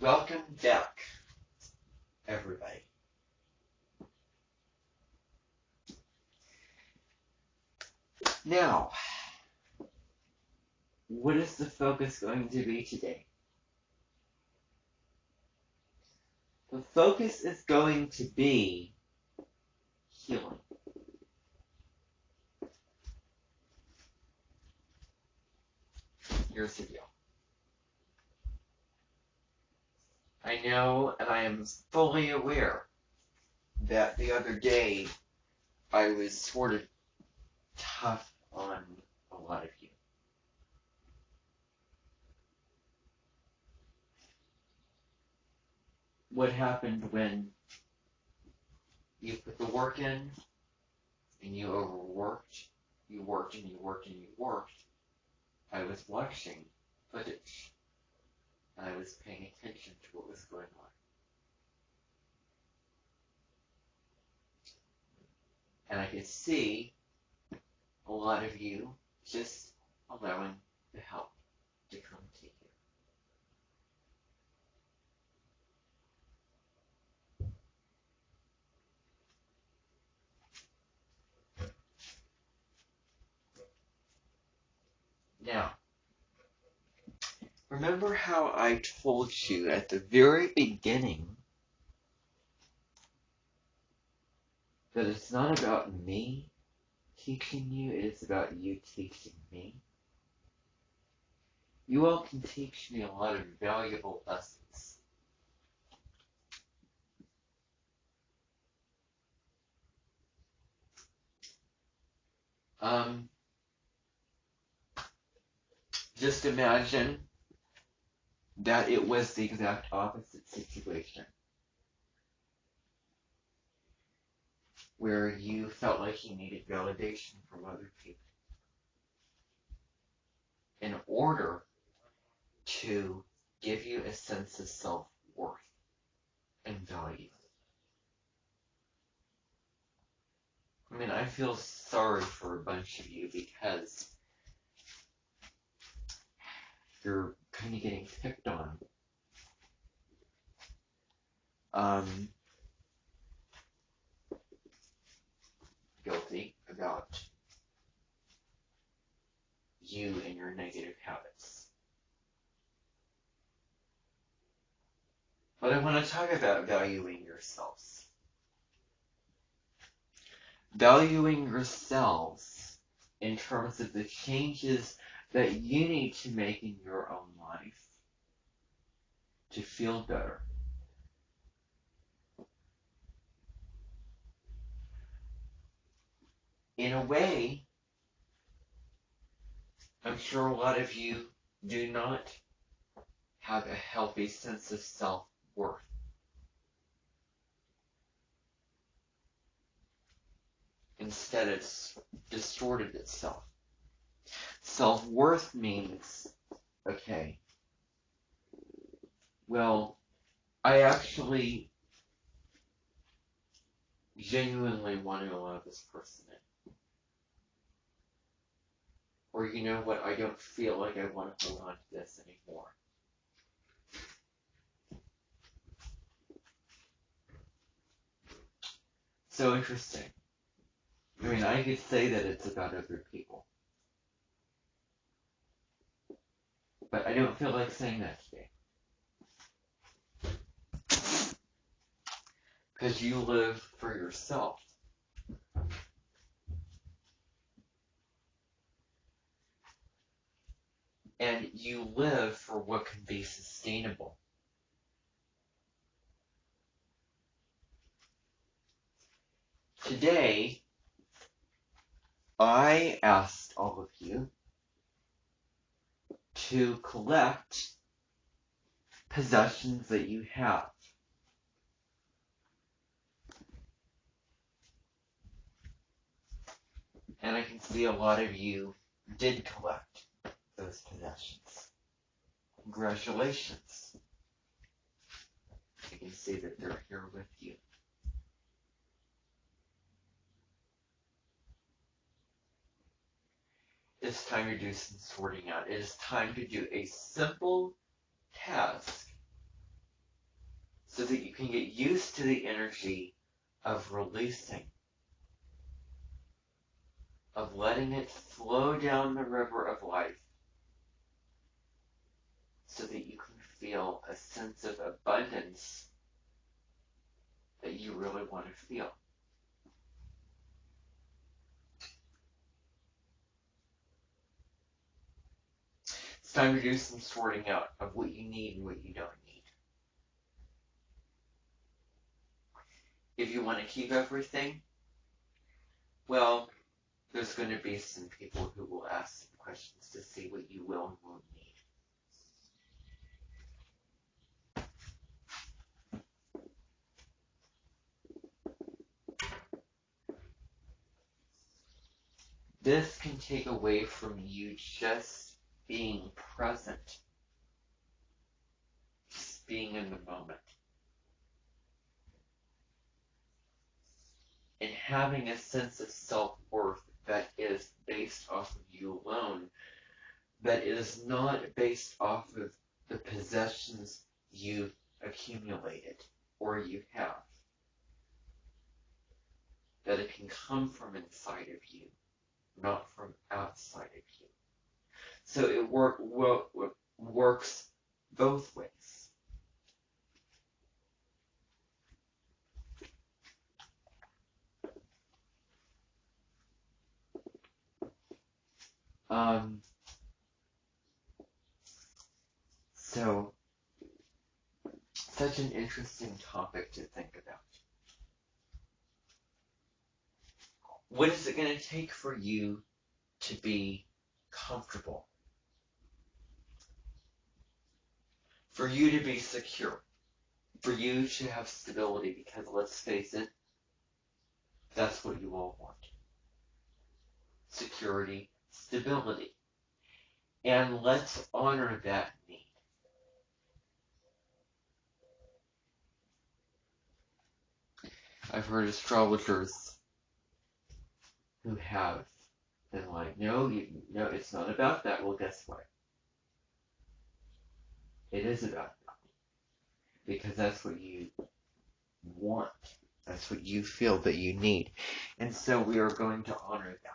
Welcome back, everybody. Now, what is the focus going to be today? The focus is going to be healing. Here's the deal. I know, and I am fully aware that the other day I was sort of tough on a lot of you. What happened when you put the work in and you overworked, you worked and you worked and you worked. I was watching footage and I was paying attention to what was going on. And I could see a lot of you just allowing the help to come to you. Now, remember how I told you at the very beginning that it's not about me teaching you, it is about you teaching me? You all can teach me a lot of valuable lessons. Just imagine that it was the exact opposite situation, where you felt like you needed validation from other people in order to give you a sense of self-worth and value. I mean, I feel sorry for a bunch of you because you're kind of getting picked on. Guilty about you and your negative habits. But I want to talk about valuing yourselves. Valuing yourselves in terms of the changes that you need to make in your own life to feel better. In a way, I'm sure a lot of you do not have a healthy sense of self-worth. Instead, it's distorted itself. Self-worth means, okay, well, I actually genuinely want to allow this person in. Or, you know what, I don't feel like I want to hold on to this anymore. So interesting. I mean, I could say that it's about other people. But I don't feel like saying that today. Because you live for yourself. And you live for what can be sustainable. Today, I asked all of you to collect possessions that you have. And I can see a lot of you did collect those possessions. Congratulations. I can see that they're here with you. It's time to do some sorting out. It is time to do a simple task so that you can get used to the energy of releasing, of letting it flow down the river of life, so that you can feel a sense of abundance that you really want to feel. It's time to do some sorting out of what you need and what you don't need. If you want to keep everything, well, there's going to be some people who will ask some questions to see what you will and won't need. This can take away from you just being present, just being in the moment, and having a sense of self-worth that is based off of you alone, that is not based off of the possessions you've accumulated or you have, that it can come from inside of you, not from outside of you. So it works both ways. So, such an interesting topic to think about. What is it going to take for you to be comfortable? For you to be secure? For you to have stability? Because let's face it, that's what you all want. Security, stability. And let's honor that need. I've heard astrologers who have been like, no, it's not about that. Well, guess what? It is about that. Because that's what you want. That's what you feel that you need. And so we are going to honor that.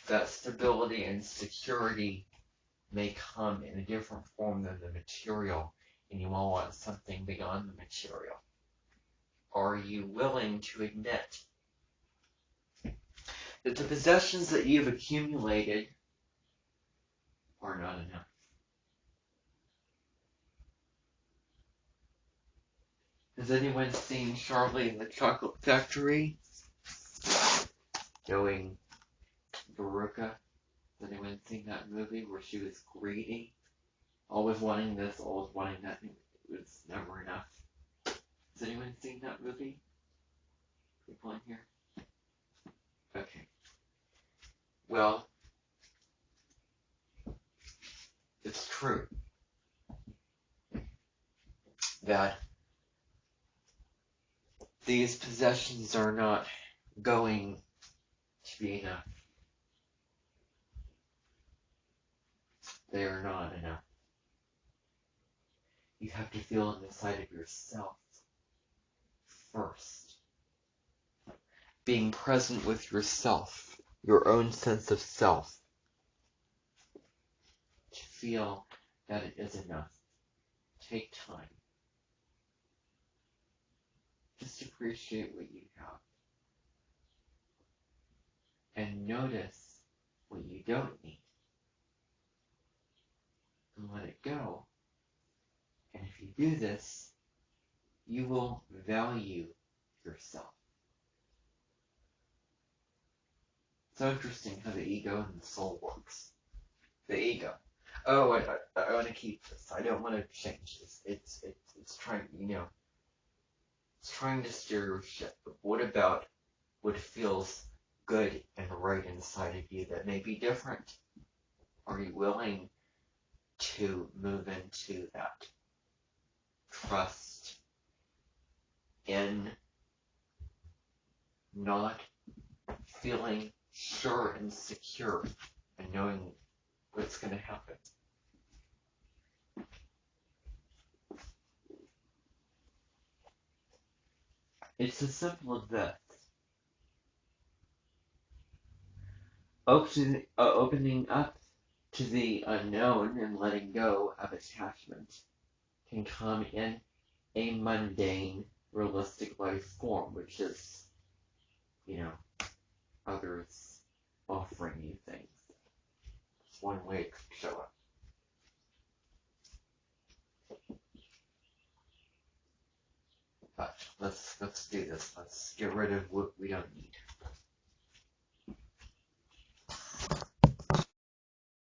That stability and security may come in a different form than the material, and you all want something beyond the material. Are you willing to admit that the possessions that you've accumulated are not enough? Has anyone seen Charlie and the Chocolate Factory? Knowing Veruca? Has anyone seen that movie where she was greedy? Always wanting this, always wanting that. It was never enough. Has anyone seen that movie? People in here? Okay. Well, it's true that these possessions are not going to be enough. They are not enough. You have to feel it inside of yourself first. Being present with yourself, your own sense of self, to feel that it is enough. Take time. Just appreciate what you have. And notice what you don't need. And let it go. And if you do this, you will value yourself. So interesting how the ego and the soul works. The ego. Oh, I want to keep this. I don't want to change this. It's trying, it's trying to steer your ship. But what about what feels good and right inside of you that may be different? Are you willing to move into that trust in not feeling sure and secure and knowing what's going to happen? It's as simple as this. Opening up to the unknown and letting go of attachment can come in a mundane, realistic life form, which is, you know, others offering you things. It's one way it could show up. But let's do this. Let's get rid of what we don't need.